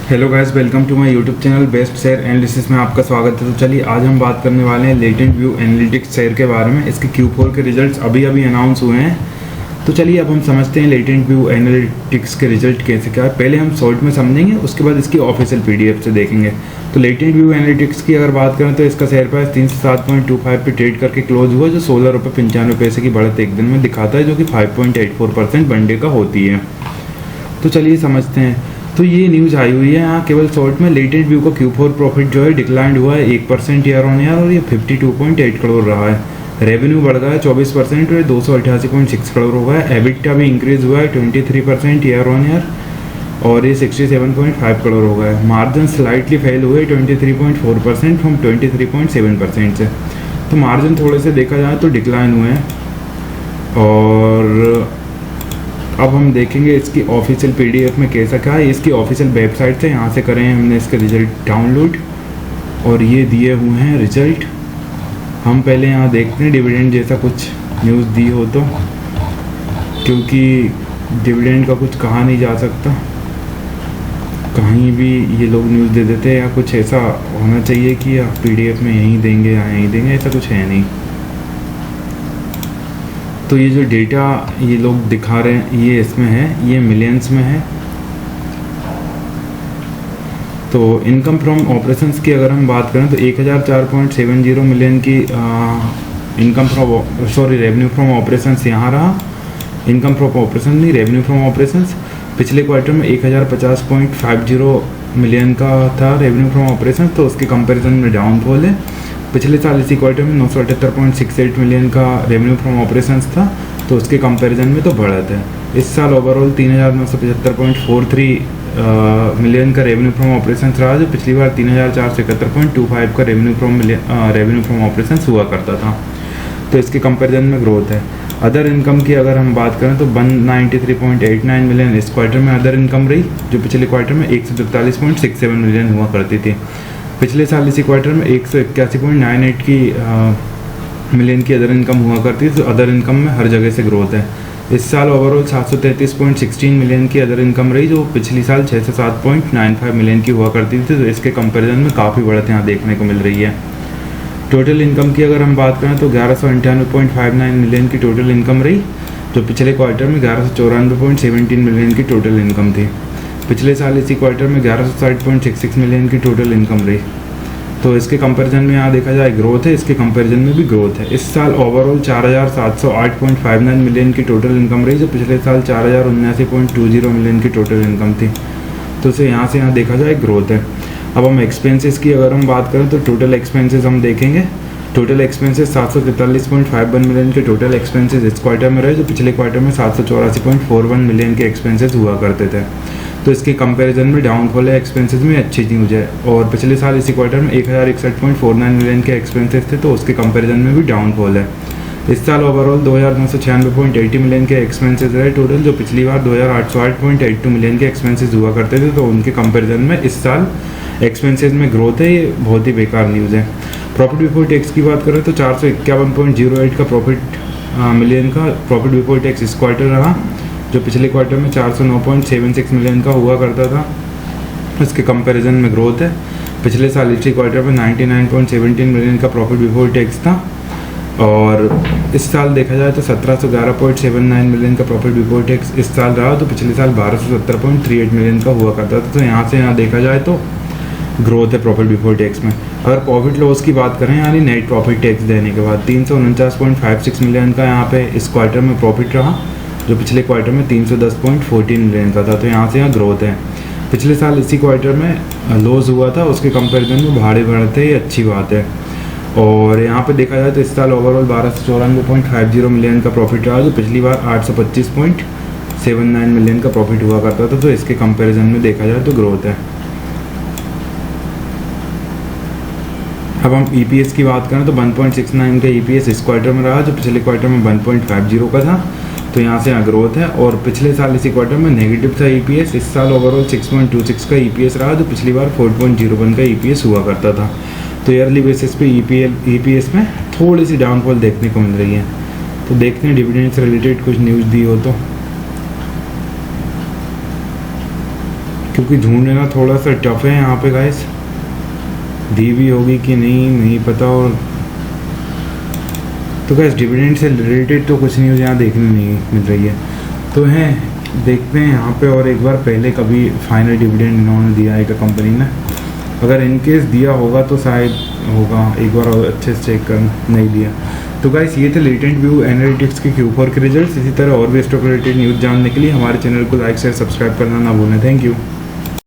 Hello guys, welcome to my YouTube channel best share analysis में आपका स्वागत है। तो चलिए आज हम बात करने वाले हैं लेटेंट व्यू एनालिटिक्स शेयर के बारे में। इसके Q4 के रिजल्ट्स अभी अनाउंस हुए हैं। तो चलिए अब हम समझते हैं लेटेंट व्यू एनालिटिक्स के रिजल्ट कैसे क्या है। पहले हम शॉर्ट में समझेंगे, उसके बाद इसकी ऑफिशियल PDF से देखेंगे। तो लेटेंट व्यू एनालिटिक्स की अगर बात करें तो इसका शेयर प्राइस 307.25 पे ट्रेड करके क्लोज हुआ, जो 16 रुपये 95 पैसे की बढ़त एक दिन में दिखाता है, जो कि 5.84% वन डे का होती है। तो चलिए समझते हैं। तो ये न्यूज़ आई हुई है यहाँ केवल शॉर्ट में। लेटेंट व्यू का Q4 प्रॉफिट जो है डिक्लाइंड हुआ है 1% ईयर ऑन ईयर और ये 52.8 करोड़ रहा है। रेवेन्यू बढ़ गया है 24% और 288.6 करोड़ हो गया है। एबिटा भी इंक्रीज हुआ है 23% ईयर ऑन ईयर और ये 67.5 करोड़ हो गया है। मार्जिन स्लाइटली फेल हुए 23.4% फ्रॉम 23.7% से। तो मार्जिन थोड़े से देखा जाए तो डिक्लाइन हुए हैं। और अब हम देखेंगे इसकी ऑफिशियल PDF में कैसा क्या है। इसकी ऑफिशियल वेबसाइट से यहाँ से करें हमने इसके रिजल्ट डाउनलोड और ये दिए हुए हैं रिजल्ट। हम पहले यहाँ देखते हैं डिविडेंड जैसा कुछ न्यूज़ दी हो तो, क्योंकि डिविडेंड का कुछ कहा नहीं जा सकता, कहीं भी ये लोग न्यूज़ दे देते हैं या कुछ ऐसा होना चाहिए कि आप PDF में यहीं देंगे या यहीं देंगे, ऐसा कुछ है नहीं। तो ये जो डेटा ये लोग दिखा रहे हैं ये इसमें है, ये मिलियंस में है। तो इनकम फ्रॉम ऑपरेशंस की अगर हम बात करें तो 1004.70 मिलियन की income from revenue from operations यहाँ रहा। इनकम फ्रॉम ऑपरेशन नहीं, रेवेन्यू फ्रॉम ऑपरेशंस। पिछले क्वार्टर में 1050.50 मिलियन का था रेवेन्यू फ्रॉम ऑपरेशन, तो उसके कंपैरिजन में डाउनफॉल है। पिछले साल इसी क्वार्टर में 978.68 मिलियन का रेवेन्यू फ्रॉम ऑपरेशंस था, तो उसके कंपैरिजन में तो बढ़त है। इस साल ओवरऑल 3975.43 मिलियन का रेवेन्यू फ्रॉम ऑपरेशंस रहा, जो पिछली बार 3471.25 का रेवेन्यू फ्रॉम ऑपरेशंस हुआ करता था। तो इसके कंपैरिजन में ग्रोथ है। अदर इनकम की अगर हम बात करें तो 193.89 मिलियन इस क्वार्टर में अदर इनकम रही, जो पिछले क्वार्टर में 143.67 मिलियन हुआ करती थी। पिछले साल इसी क्वार्टर में 181.98 की मिलियन की अदर इनकम हुआ करती है। तो अदर इनकम में हर जगह से ग्रोथ है। इस साल ओवरऑल 733.16 मिलियन की अदर इनकम रही, जो पिछली साल 607.95 मिलियन की हुआ करती थी। तो इसके कंपैरिजन में काफ़ी बढ़त यहाँ देखने को मिल रही है। टोटल इनकम की अगर हम बात करें तो 1198.59 मिलियन की टोटल इनकम रही, जो पिछले क्वार्टर में 1194.17 मिलियन की टोटल इनकम थी। पिछले साल इसी क्वार्टर में 1160.66 मिलियन की टोटल इनकम रही। तो इसके कंपैरिजन में यहाँ देखा जाए ग्रोथ है, इसके कंपैरिजन में भी ग्रोथ है। इस साल ओवरऑल 4708.59 मिलियन की टोटल इनकम रही, जो पिछले साल 4079.20 मिलियन की टोटल इनकम थी। तो इसे यहाँ से यहाँ देखा जाए ग्रोथ है। अब हम एक्सपेंसेस की अगर हम बात करें तो टोटल एक्सपेंसेस हम देखेंगे। टोटल एक्सपेंसेस 743.51 मिलियन के टोटल एक्सपेंसेस इस क्वार्टर में रहे, जो पिछले क्वार्टर में 784.41 मिलियन के एक्सपेंसेस हुआ करते थे। तो इसके कंपैरिजन में डाउनफॉल है एक्सपेंसेस में, अच्छी न्यूज़ है। और पिछले साल इसी क्वार्टर में 1061.49 मिलियन के एक्सपेंसेस थे, तो उसके कंपैरिजन में भी डाउनफॉल है। इस साल ओवरऑल 2996.80 मिलियन के एक्सपेंसेस रहे टोटल, जो पिछली बार 2808.82 मिलियन के एक्सपेंसेस हुआ करते थे। तो उनके कंपैरिजन में इस साल एक्सपेंसेस में ग्रोथ है। ये बहुत ही बेकार न्यूज़ है। प्रॉफिट बिफोर टैक्स की बात करें तो 451.08 का मिलियन का प्रॉफिट बिफोर टैक्स इस क्वार्टर रहा, जो पिछले क्वार्टर में 409.76 मिलियन का हुआ करता था। इसके कंपैरिजन में ग्रोथ है। पिछले साल इसी क्वार्टर में 99.17 मिलियन का प्रॉफिट बिफोर टैक्स था और इस साल देखा जाए तो 1711.79 मिलियन का प्रॉफिट बिफोर टैक्स इस साल रहा, तो पिछले साल 1270.38 मिलियन का हुआ करता था। तो यहाँ से यहाँ देखा जाए तो ग्रोथ है प्रॉफिट बिफोर टैक्स में। अगर प्रॉफिट लॉस की बात करें यानी नेट प्रॉफिट टैक्स देने के बाद 349.56 मिलियन का यहाँ पे इस क्वार्टर में प्रॉफिट रहा, जो पिछले क्वार्टर में 310.14 मिलियन का था। तो यहाँ से यहाँ ग्रोथ है। पिछले साल इसी क्वार्टर में लॉस हुआ था, उसके कंपैरिजन में भाड़े बढ़ते, ये अच्छी बात है। और यहाँ पे देखा जाए तो इस साल ओवरऑल 1294.50 मिलियन का प्रॉफिट रहा, जो पिछली बार 825.79 मिलियन का प्रॉफिट हुआ करता था। तो इसके कंपैरिजन में देखा जाए तो ग्रोथ है। अब हम EPS की बात करें तो 1.69 का EPS इस क्वार्टर में रहा, जो पिछले क्वार्टर में 1.50 का था। तो यहाँ से यहाँ ग्रोथ है। और पिछले साल इसी क्वार्टर में नेगेटिव था EPS। इस साल ओवरऑल 6.26 का EPS रहा, जो पिछली बार 4.01 का EPS हुआ करता था। तो ईयरली बेसिस पे EPS में थोड़ी सी डाउनफॉल देखने को मिल रही है। तो देखते हैं डिविडेंड से रिलेटेड कुछ न्यूज़ दी हो तो। क्योंकि ढूंढना थोड़ा सा टफ है यहाँ पे गाइस, दी भी होगी कि नहीं पता। और तो गाइस डिविडेंड से रिलेटेड तो कुछ न्यूज़ यहाँ देखने नहीं मिल रही है, तो हैं देखते हैं यहाँ पे। और एक बार पहले कभी फाइनल डिविडेंड इन्होंने दिया है क्या कंपनी ने, अगर इनकेस दिया होगा तो शायद होगा, एक बार और अच्छे से चेक कर, नहीं दिया। तो गाइस ये थे लेटेंट व्यू एनालिटिक्स के Q4 के रिजल्ट्स। इसी तरह और भी स्टॉक रिलेटेड न्यूज़ जानने के लिए हमारे चैनल को लाइक शेयर सब्सक्राइब करना ना भूलें। Thank you.